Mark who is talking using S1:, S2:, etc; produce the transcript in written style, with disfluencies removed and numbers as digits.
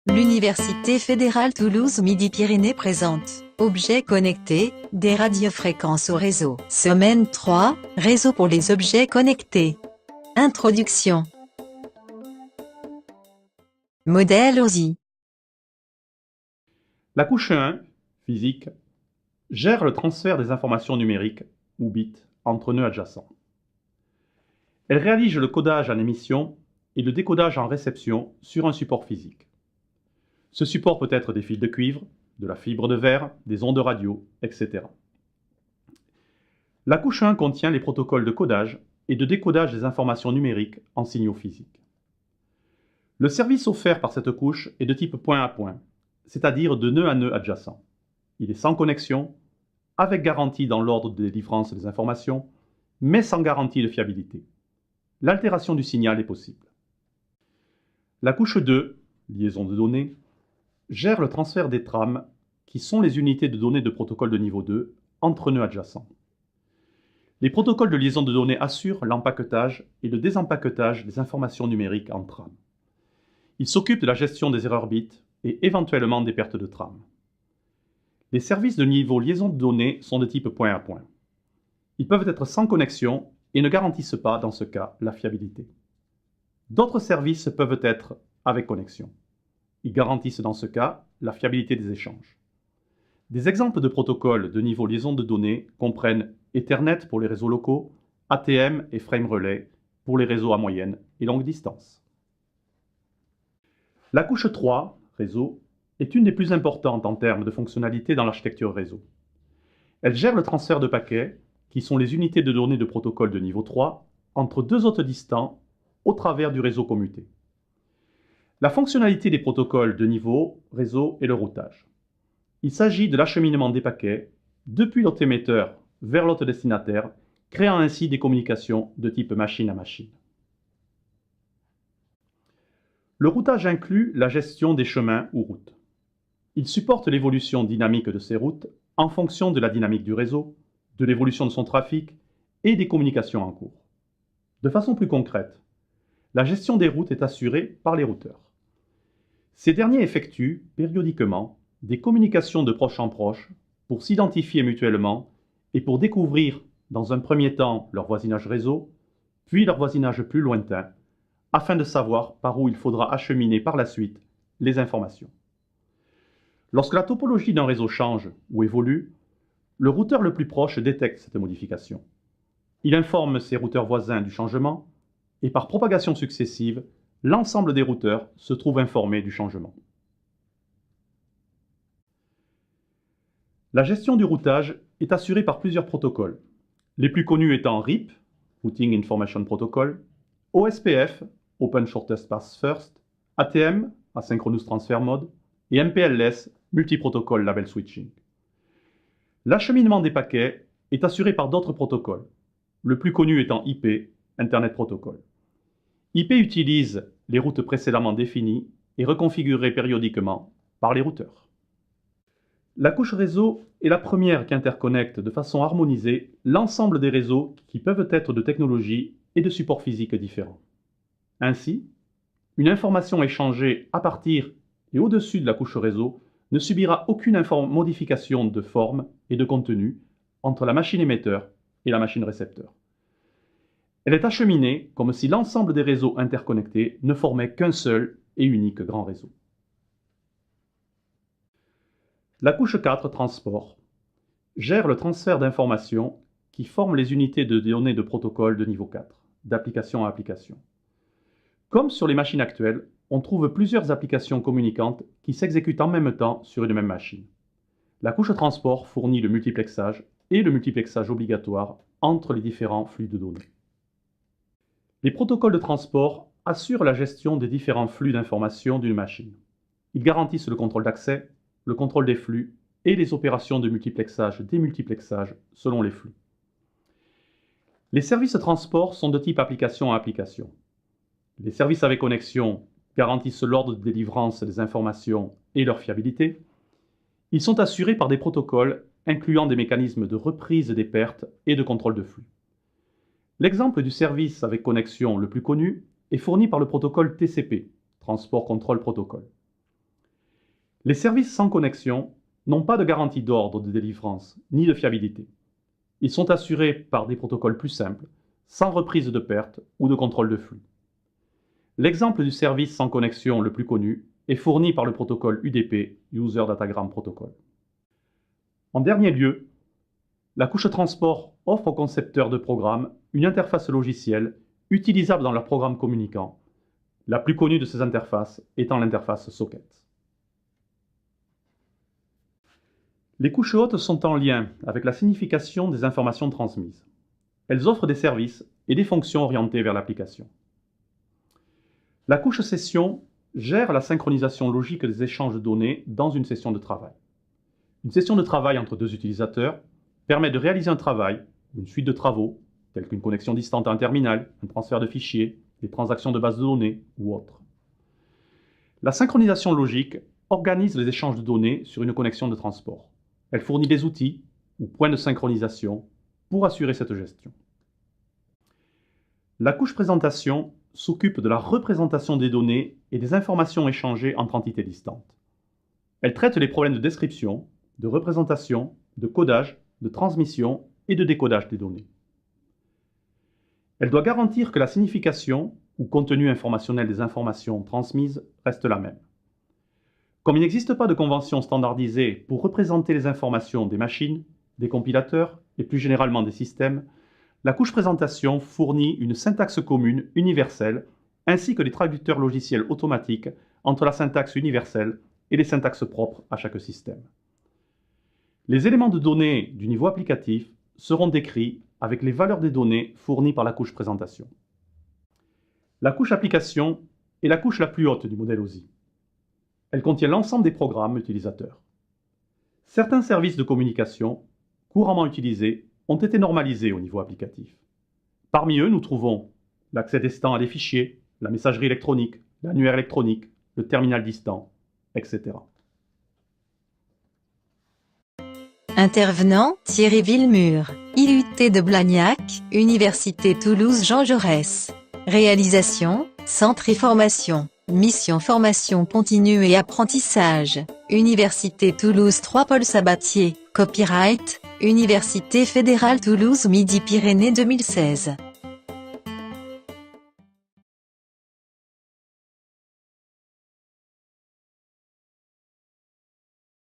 S1: L'Université fédérale Toulouse Midi-Pyrénées présente Objets connectés, des radiofréquences au réseau. Semaine 3, réseau pour les objets connectés. Introduction. Modèle OSI.
S2: La couche 1, physique, gère le transfert des informations numériques, ou bits, entre nœuds adjacents. Elle réalise le codage en émission et le décodage en réception sur un support physique. Ce support peut être des fils de cuivre, de la fibre de verre, des ondes radio, etc. La couche 1 contient les protocoles de codage et de décodage des informations numériques en signaux physiques. Le service offert par cette couche est de type point à point, c'est-à-dire de nœud à nœud adjacent. Il est sans connexion, avec garantie dans l'ordre de délivrance des informations, mais sans garantie de fiabilité. L'altération du signal est possible. La couche 2, liaison de données, gère le transfert des trames, qui sont les unités de données de protocole de niveau 2, entre nœuds adjacents. Les protocoles de liaison de données assurent l'empaquetage et le désempaquetage des informations numériques en trame. Ils s'occupent de la gestion des erreurs bits et éventuellement des pertes de trame. Les services de niveau liaison de données sont de type point à point. Ils peuvent être sans connexion et ne garantissent pas, dans ce cas, la fiabilité. D'autres services peuvent être avec connexion. Ils garantissent dans ce cas la fiabilité des échanges. Des exemples de protocoles de niveau liaison de données comprennent Ethernet pour les réseaux locaux, ATM et Frame Relay pour les réseaux à moyenne et longue distance. La couche 3, réseau, est une des plus importantes en termes de fonctionnalité dans l'architecture réseau. Elle gère le transfert de paquets, qui sont les unités de données de protocole de niveau 3, entre deux hôtes distants au travers du réseau commuté. La fonctionnalité des protocoles de niveau réseau est le routage. Il s'agit de l'acheminement des paquets depuis l'hôte émetteur vers l'hôte destinataire, créant ainsi des communications de type machine à machine. Le routage inclut la gestion des chemins ou routes. Il supporte l'évolution dynamique de ces routes en fonction de la dynamique du réseau, de l'évolution de son trafic et des communications en cours. De façon plus concrète, la gestion des routes est assurée par les routeurs. Ces derniers effectuent périodiquement des communications de proche en proche pour s'identifier mutuellement et pour découvrir dans un premier temps leur voisinage réseau, puis leur voisinage plus lointain, afin de savoir par où il faudra acheminer par la suite les informations. Lorsque la topologie d'un réseau change ou évolue, le routeur le plus proche détecte cette modification. Il informe ses routeurs voisins du changement et par propagation successive, l'ensemble des routeurs se trouve informé du changement. La gestion du routage est assurée par plusieurs protocoles, les plus connus étant RIP, Routing Information Protocol, OSPF, Open Shortest Path First, ATM, Asynchronous Transfer Mode, et MPLS, Multiprotocol Label Switching. L'acheminement des paquets est assuré par d'autres protocoles, le plus connu étant IP, Internet Protocol. IP utilise les routes précédemment définies et reconfigurées périodiquement par les routeurs. La couche réseau est la première qui interconnecte de façon harmonisée l'ensemble des réseaux qui peuvent être de technologies et de supports physiques différents. Ainsi, une information échangée à partir et au-dessus de la couche réseau ne subira aucune modification de forme et de contenu entre la machine émetteur et la machine récepteur. Elle est acheminée comme si l'ensemble des réseaux interconnectés ne formait qu'un seul et unique grand réseau. La couche 4, transport, gère le transfert d'informations qui forment les unités de données de protocole de niveau 4, d'application à application. Comme sur les machines actuelles, on trouve plusieurs applications communicantes qui s'exécutent en même temps sur une même machine. La couche transport fournit le multiplexage et le multiplexage obligatoire entre les différents flux de données. Les protocoles de transport assurent la gestion des différents flux d'informations d'une machine. Ils garantissent le contrôle d'accès, le contrôle des flux et les opérations de multiplexage-démultiplexage selon les flux. Les services transport sont de type application à application. Les services avec connexion garantissent l'ordre de délivrance des informations et leur fiabilité. Ils sont assurés par des protocoles incluant des mécanismes de reprise des pertes et de contrôle de flux. L'exemple du service avec connexion le plus connu est fourni par le protocole TCP, Transport Control Protocol. Les services sans connexion n'ont pas de garantie d'ordre de délivrance ni de fiabilité. Ils sont assurés par des protocoles plus simples, sans reprise de perte ou de contrôle de flux. L'exemple du service sans connexion le plus connu est fourni par le protocole UDP, User Datagram Protocol. En dernier lieu, la couche transport offre aux concepteurs de programmes une interface logicielle utilisable dans leurs programmes communicants, la plus connue de ces interfaces étant l'interface Socket. Les couches hautes sont en lien avec la signification des informations transmises. Elles offrent des services et des fonctions orientées vers l'application. La couche session gère la synchronisation logique des échanges de données dans une session de travail. Une session de travail entre deux utilisateurs permet de réaliser un travail ou une suite de travaux, tels qu'une connexion distante à un terminal, un transfert de fichiers, des transactions de base de données ou autres. La synchronisation logique organise les échanges de données sur une connexion de transport. Elle fournit des outils ou points de synchronisation pour assurer cette gestion. La couche présentation s'occupe de la représentation des données et des informations échangées entre entités distantes. Elle traite les problèmes de description, de représentation, de codage, de transmission et de décodage des données. Elle doit garantir que la signification ou contenu informationnel des informations transmises reste la même. Comme il n'existe pas de convention standardisée pour représenter les informations des machines, des compilateurs et plus généralement des systèmes, la couche présentation fournit une syntaxe commune universelle ainsi que des traducteurs logiciels automatiques entre la syntaxe universelle et les syntaxes propres à chaque système. Les éléments de données du niveau applicatif seront décrits avec les valeurs des données fournies par la couche présentation. La couche application est la couche la plus haute du modèle OSI. Elle contient l'ensemble des programmes utilisateurs. Certains services de communication, couramment utilisés, ont été normalisés au niveau applicatif. Parmi eux, nous trouvons l'accès distant à des fichiers, la messagerie électronique, l'annuaire électronique, le terminal distant, etc.
S1: Intervenant Thierry Villemur, IUT de Blagnac, Université Toulouse Jean Jaurès. Réalisation, Centre et formation, Mission formation continue et apprentissage, Université Toulouse 3 Paul Sabatier, Copyright, Université fédérale Toulouse Midi-Pyrénées 2016.